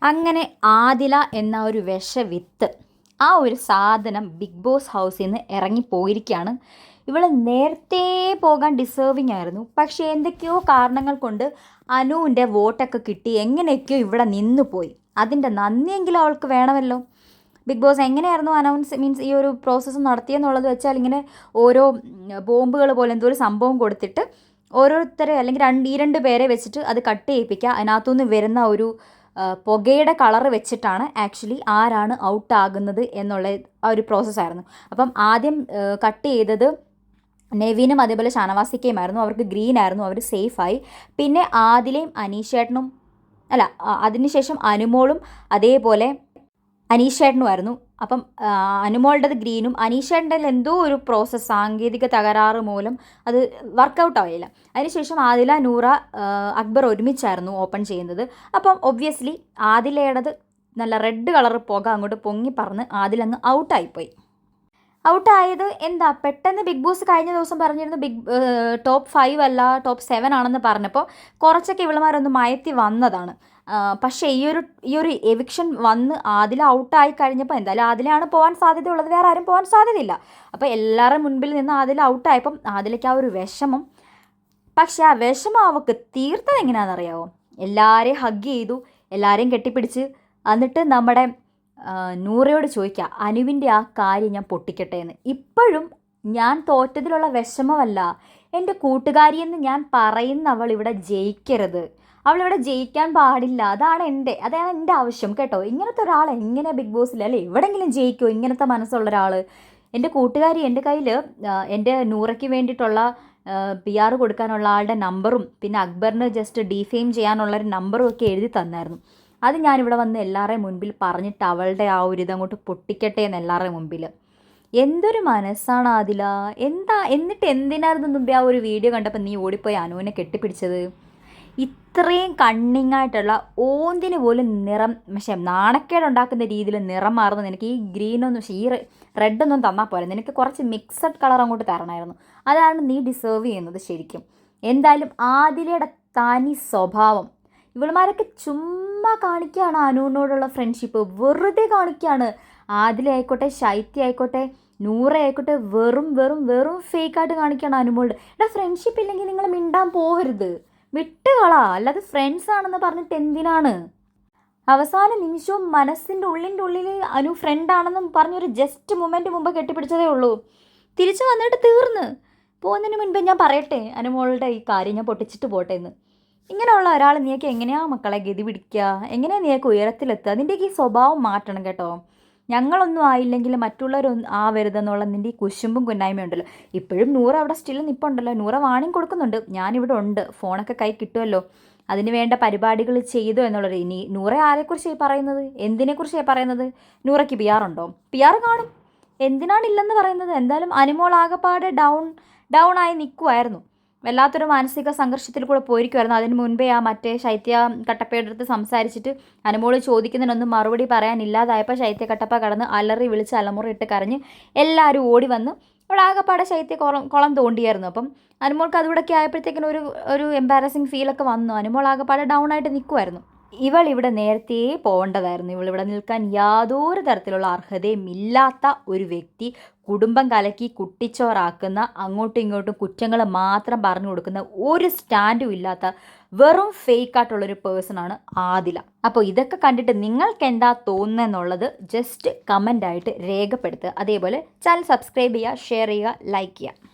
അങ്ങനെ ആദില എന്ന ഒരു വിഷവിത്ത്, ആ ഒരു സാധനം ബിഗ് ബോസ് ഹൗസിൽ നിന്ന് ഇറങ്ങിപ്പോയിരിക്കുകയാണ്. ഇവൾ നേരത്തെ പോകാൻ ഡിസേർവിങ് ആയിരുന്നു. പക്ഷേ എന്തൊക്കെയോ കാരണങ്ങൾ കൊണ്ട് അനുവിൻ്റെ വോട്ടൊക്കെ കിട്ടി എങ്ങനെയൊക്കെയോ ഇവിടെ നിന്ന് പോയി. അതിൻ്റെ നന്ദിയെങ്കിലും അവൾക്ക് വേണമല്ലോ. ബിഗ് ബോസ് എങ്ങനെയായിരുന്നു മീൻസ് ഈ ഒരു പ്രോസസ്സ് നടത്തിയെന്നുള്ളത് വെച്ചാൽ, ഇങ്ങനെ ഓരോ ബോംബുകൾ പോലെ എന്തോ ഒരു സംഭവം കൊടുത്തിട്ട് ഓരോരുത്തരെ അല്ലെങ്കിൽ രണ്ട് പേരെ വെച്ചിട്ട് അത് കട്ട് ചെയ്യിപ്പിക്കുക. അതിനകത്തുനിന്ന് വരുന്ന ഒരു പുകയുടെ കളറ് വെച്ചിട്ടാണ് ആക്ച്വലി ആരാണ് ഔട്ടാകുന്നത് എന്നുള്ള ആ ഒരു പ്രോസസ്സായിരുന്നു. അപ്പം ആദ്യം കട്ട് ചെയ്തത് നെവിനും അതേപോലെ ഷാനവാസിക്കയുമായിരുന്നു. അവർക്ക് ഗ്രീൻ ആയിരുന്നു, അവർ സേഫായി. പിന്നെ ആദിലയും അനീഷേട്ടനും അല്ല, അതിനുശേഷം അനുമോളും അതേപോലെ അനീഷേട്ടനുമായിരുന്നു. അപ്പം അനുമോളുടേത് ഗ്രീനും അനീഷേട്ടൻ്റെ എന്തോ ഒരു പ്രോസസ്സ് സാങ്കേതിക തകരാറ് മൂലം അത് വർക്കൗട്ട് ആയില്ല. അതിനുശേഷം ആദില, നൂറ, അക്ബർ ഒരുമിച്ചായിരുന്നു ഓപ്പൺ ചെയ്യുന്നത്. അപ്പം ഒബ്വിയസ്ലി ആദിലയുടേത് നല്ല റെഡ് കളർ പുക അങ്ങോട്ട് പൊങ്ങി പറന്ന് ആദിലങ്ങ് ഔട്ടായിപ്പോയി. ഔട്ടായത് എന്താ, പെട്ടെന്ന് ബിഗ് ബോസ് കഴിഞ്ഞ ദിവസം പറഞ്ഞിരുന്നു ടോപ്പ് 5 അല്ല ടോപ്പ് 7 ആണെന്ന് പറഞ്ഞപ്പോൾ കുറച്ചൊക്കെ ഇവളുമാരൊന്ന് മയത്തി വന്നതാണ്. പക്ഷേ ഈ ഒരു എവിക്ഷൻ വന്ന് ആദില ഔട്ടായി കഴിഞ്ഞപ്പോൾ എന്തായാലും ആദിലയാണ് പോകാൻ സാധ്യതയുള്ളത്, വേറെ ആരും പോകാൻ സാധ്യതയില്ല. അപ്പോൾ എല്ലാവരുടെ മുൻപിൽ നിന്ന് ആദില ഔട്ടായപ്പം ആദിലയ്ക്ക് ആ ഒരു വിഷമം. പക്ഷേ ആ വിഷമം അവൾക്ക് തീർത്തത് എങ്ങനെയാണെന്നറിയാമോ? എല്ലാവരെയും ഹഗ് ചെയ്തു, എല്ലാവരെയും കെട്ടിപ്പിടിച്ച്, എന്നിട്ട് നമ്മുടെ നൂറയോട് ചോദിക്കുക, അനുവിൻ്റെ ആ കാര്യം ഞാൻ പൊട്ടിക്കട്ടെ എന്ന്. ഇപ്പോഴും ഞാൻ തോറ്റതിലുള്ള വിഷമമല്ല, എൻ്റെ കൂട്ടുകാരിയെന്ന് ഞാൻ പറയുന്നവൾ ഇവിടെ ജയിക്കരുത്, അവളിവിടെ ജയിക്കാൻ പാടില്ല, അതാണ് എൻ്റെ ആവശ്യം കേട്ടോ. ഇങ്ങനത്തെ ഒരാൾ എങ്ങനെ ബിഗ് ബോസിൽ അല്ലേ എവിടെയെങ്കിലും ജയിക്കുമോ? ഇങ്ങനത്തെ മനസ്സുള്ള ഒരാൾ. എൻ്റെ കൂട്ടുകാരി എൻ്റെ കയ്യിൽ എൻ്റെ നൂറയ്ക്ക് വേണ്ടിയിട്ടുള്ള PR കൊടുക്കാനുള്ള ആളുടെ നമ്പറും പിന്നെ അക്ബറിന് ജസ്റ്റ് ഡീഫെയിം ചെയ്യാനുള്ളൊരു നമ്പറും ഒക്കെ എഴുതി തന്നായിരുന്നു. അത് ഞാനിവിടെ വന്ന് എല്ലാവരുടെയും മുൻപിൽ പറഞ്ഞിട്ട് അവളുടെ ആ ഒരു ഇതങ്ങോട്ട് പൊട്ടിക്കട്ടെ എന്ന് എല്ലാവരുടെയും മുമ്പിൽ. എന്തൊരു മനസ്സാണ് അതില. എന്നിട്ട് എന്തിനായിരുന്നു മുമ്പേ ആ ഒരു വീഡിയോ കണ്ടപ്പോൾ നീ ഓടിപ്പോയി അനുവിനെ കെട്ടിപ്പിടിച്ചത്? ഇത്രയും കണ്ണിങ്ങായിട്ടുള്ള ഓന്തിന് പോലും നിറം, പക്ഷേ നാണക്കേടുണ്ടാക്കുന്ന രീതിയിൽ നിറം മാറുന്നത് നിനക്ക് ഈ ഗ്രീനൊന്നും ഈ റെഡൊന്നും തന്നാൽ പോലെ നിനക്ക് കുറച്ച് മിക്സഡ് കളർ അങ്ങോട്ട് തരണമായിരുന്നു. അതാണ് നീ ഡിസേർവ് ചെയ്യുന്നത് ശരിക്കും. എന്തായാലും ആദിലയുടെ തനി സ്വഭാവം, ഇവളുമാരൊക്കെ ചുമ്മാ കാണിക്കുകയാണ് അനുവിനോടുള്ള ഫ്രണ്ട്ഷിപ്പ്, വെറുതെ കാണിക്കുകയാണ്. ആദില ആയിക്കോട്ടെ, ശൈത്യ ആയിക്കോട്ടെ, നൂറ ആയിക്കോട്ടെ, വെറും ഫേക്കായിട്ട് കാണിക്കുകയാണ് അനുമോളുടെ. ഫ്രണ്ട്ഷിപ്പ് ഇല്ലെങ്കിൽ നിങ്ങൾ മിണ്ടാൻ പോകരുത്, വിട്ടുകളാ, അല്ലാതെ ഫ്രണ്ട്സ് ആണെന്ന് പറഞ്ഞിട്ട് എന്തിനാണ്? അവസാന നിമിഷവും മനസ്സിൻ്റെ ഉള്ളിൽ അനു ഫ്രണ്ടാണെന്നും പറഞ്ഞൊരു ജസ്റ്റ് മൊമെൻറ്റ് മുമ്പ് കെട്ടിപ്പിടിച്ചതേ ഉള്ളൂ. തിരിച്ചു വന്നിട്ട് തീർന്ന് പോകുന്നതിന് മുൻപേ ഞാൻ പറയട്ടെ, അനുമോളുടെ ഈ കാര്യം ഞാൻ പൊട്ടിച്ചിട്ട് പോട്ടെ എന്ന്. ഇങ്ങനെയുള്ള ഒരാൾ നീയൊക്കെ എങ്ങനെയാണ് മക്കളെ ഗതി പിടിക്കുക? എങ്ങനെയാണ് നീയൊക്കെ ഉയരത്തിലെത്തുക? നിൻ്റെയൊക്കെ ഈ സ്വഭാവം മാറ്റണം കേട്ടോ. ഞങ്ങളൊന്നും ആയില്ലെങ്കിൽ മറ്റുള്ളവരൊന്നും ആവരുതെന്നുള്ള നിൻ്റെ ഈ കുശുമ്പും കുന്നായ്മയും ഉണ്ടല്ലോ. ഇപ്പോഴും നൂറ് അവിടെ സ്റ്റിൽ നിൽപ്പുണ്ടല്ലോ, നൂറ് വാണിംഗ് കൊടുക്കുന്നുണ്ട്, ഞാനിവിടെ ഉണ്ട്, ഫോണൊക്കെ കൈ കിട്ടുമല്ലോ, അതിന് വേണ്ട പരിപാടികൾ ചെയ്തു എന്നുള്ളത്. ഇനി നൂറ ആരെക്കുറിച്ചായി പറയുന്നത്? എന്തിനെക്കുറിച്ചായി പറയുന്നത്? നൂറയ്ക്ക് PR ഉണ്ടോ? PR കാണും, എന്തിനാണില്ലെന്ന് പറയുന്നത്? എന്തായാലും അനുമോൾ ആകെപ്പാടെ ഡൗൺ ആയി നിൽക്കുമായിരുന്നു, വല്ലാത്തൊരു മാനസിക സംഘർഷത്തിൽ കൂടെ പോയിരിക്കുമായിരുന്നു. അതിന് മുൻപേ ആ മറ്റേ ശൈത്യ കട്ടപ്പയുടെ അടുത്ത് സംസാരിച്ചിട്ട് അനുമോൾ ചോദിക്കുന്നതിനൊന്നും മറുപടി പറയാനില്ലാതായപ്പോൾ ശൈത്യ കട്ടപ്പ കടന്ന് അലറി വിളിച്ച് അലമുറയിട്ട് കരഞ്ഞ് എല്ലാവരും ഓടി വന്ന് ഇവിടെ ആകെപ്പാടെ ശൈത്യ കുളം തോണ്ടിയായിരുന്നു. അപ്പം അനുമോൾക്ക് അതുകൂടെയൊക്കെ ആയപ്പോഴത്തേക്കിനും ഒരു എംബാരസിങ് ഫീലൊക്കെ വന്നു. അനുമോൾ ആകെപ്പാടെ ഡൗൺ ആയിട്ട് നിൽക്കുമായിരുന്നു. ഇവൾ ഇവിടെ നേരത്തെ പോകേണ്ടതായിരുന്നു. ഇവളിവിടെ നിൽക്കാൻ യാതൊരു തരത്തിലുള്ള അർഹതയും ഇല്ലാത്ത ഒരു വ്യക്തി, കുടുംബം കലക്കി കുട്ടിച്ചോറാക്കുന്ന, അങ്ങോട്ടും ഇങ്ങോട്ടും കുറ്റങ്ങൾ മാത്രം പറഞ്ഞു കൊടുക്കുന്ന, ഒരു സ്റ്റാൻഡും ഇല്ലാത്ത വെറും ഫേക്കായിട്ടുള്ളൊരു പേഴ്സണാണ് ആദില. അപ്പോൾ ഇതൊക്കെ കണ്ടിട്ട് നിങ്ങൾക്ക് എന്താ തോന്നുന്നതെന്നുള്ളത് ജസ്റ്റ് കമൻ്റായിട്ട് രേഖപ്പെടുത്തുക. അതേപോലെ ചാനൽ സബ്സ്ക്രൈബ് ചെയ്യുക, ഷെയർ ചെയ്യുക, ലൈക്ക് ചെയ്യുക.